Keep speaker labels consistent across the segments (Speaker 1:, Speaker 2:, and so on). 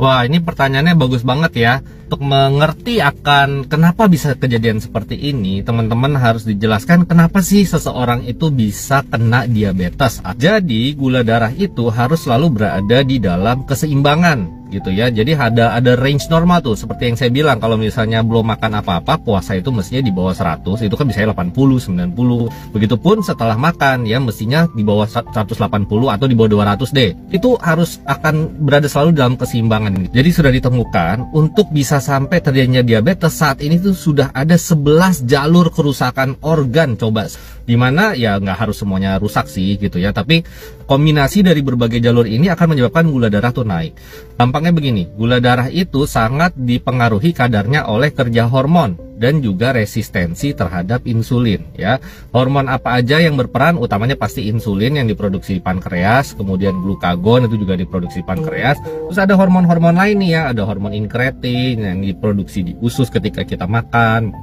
Speaker 1: Wah, ini pertanyaannya bagus banget ya. Untuk mengerti akan kenapa bisa kejadian seperti ini, teman-teman harus dijelaskan kenapa sih seseorang itu bisa kena diabetes. Jadi, gula darah itu harus selalu berada di dalam keseimbangan gitu ya. Jadi ada range normal tuh, seperti yang saya bilang, kalau misalnya belum makan apa-apa, puasa itu mestinya di bawah 100, itu kan bisa 80, 90. Begitupun setelah makan ya, mestinya di bawah 180 atau di bawah 200 deh. Itu harus akan berada selalu dalam keseimbangan. Jadi sudah ditemukan untuk bisa sampai terjadinya diabetes saat ini tuh sudah ada 11 jalur kerusakan organ, coba, dimana ya nggak harus semuanya rusak sih gitu ya, tapi kombinasi dari berbagai jalur ini akan menyebabkan gula darah tuh naik. Gampangnya begini, gula darah itu sangat dipengaruhi kadarnya oleh kerja hormon dan juga resistensi terhadap insulin ya. Hormon apa aja yang berperan? Utamanya pasti insulin yang diproduksi pankreas, kemudian glukagon itu juga diproduksi pankreas. Terus ada hormon-hormon lain nih ya, ada hormon inkretin yang diproduksi di usus ketika kita makan.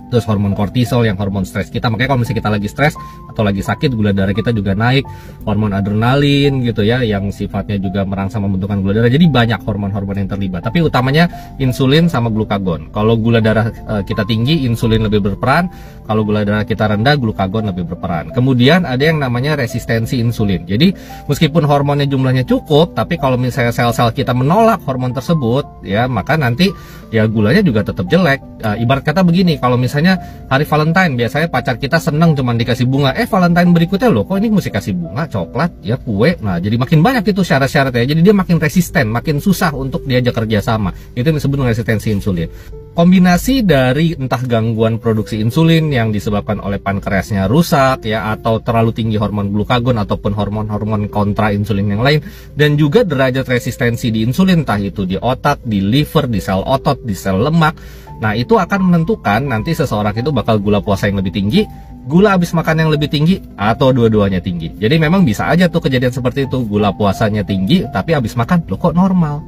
Speaker 1: Terus hormon kortisol yang hormon stres kita, makanya kalau misalnya kita lagi stres atau lagi sakit, gula darah kita juga naik. Hormon adrenalin gitu ya, yang sifatnya juga merangsang pembentukan gula darah. Jadi banyak hormon-hormon yang terlibat, tapi utamanya insulin sama glukagon. Kalau gula darah kita tinggi, insulin lebih berperan. Kalau gula darah kita rendah, glukagon lebih berperan. Kemudian ada yang namanya resistensi insulin. Jadi meskipun hormonnya jumlahnya cukup, tapi kalau misalnya sel-sel kita menolak hormon tersebut ya, maka nanti ya gulanya juga tetap jelek. Ibarat kata begini, kalau misalnya hari Valentine, biasanya pacar kita seneng cuman dikasih bunga, Valentine berikutnya loh kok ini mesti kasih bunga, coklat, ya kue. Nah jadi makin banyak itu syarat-syaratnya, jadi dia makin resisten, makin susah untuk diajak kerja sama. Itu yang disebut resistensi insulin. Kombinasi dari entah gangguan produksi insulin yang disebabkan oleh pankreasnya rusak ya, atau terlalu tinggi hormon glukagon ataupun hormon-hormon kontra insulin yang lain, dan juga derajat resistensi di insulin, entah itu di otak, di liver, di sel otot, di sel lemak. Nah itu akan menentukan nanti seseorang itu bakal gula puasa yang lebih tinggi, gula habis makan yang lebih tinggi, atau dua-duanya tinggi. Jadi memang bisa aja tuh kejadian seperti itu, gula puasanya tinggi tapi habis makan loh kok normal.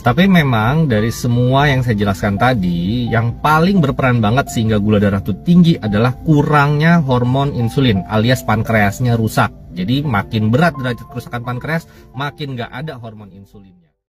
Speaker 1: Tapi memang dari semua yang saya jelaskan tadi, yang paling berperan banget sehingga gula darah itu tinggi adalah kurangnya hormon insulin alias pankreasnya rusak. Jadi makin berat derajat kerusakan pankreas, makin nggak ada hormon insulinnya.